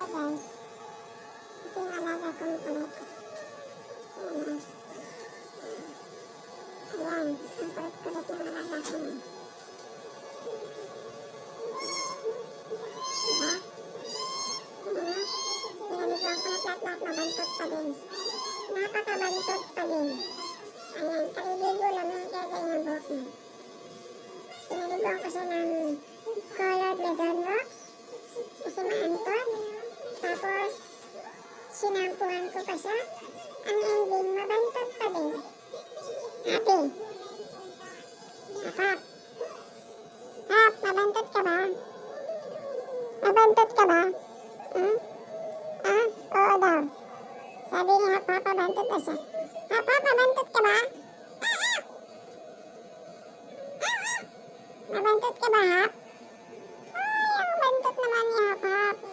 Guys, ito yung alaga kong kulit. Ayan. Ayan, ang kulit-kulit yung alaga ko. Diba? Pinaliguan ko lahat-lahat, mabantot pa din. Napakabantot pa din. Ayan, kaliligo lang yung kaya yung buhok niya. Pinaliguan ko siya ng colored leather rocks kasi maantot. Tapos, sinampuhan ko pa siya. Ang ending, mabantot pa din. Happy. Hap. Hap, mabantot ka ba? Mabantot ka ba? Hmm? Ah? Oo daw. Sabi ni Hap, mabantot na siya. Hap, mabantot ka ba? Mabantot ka ba, Hap? Ay, ang bantot naman ni Hap, Hap.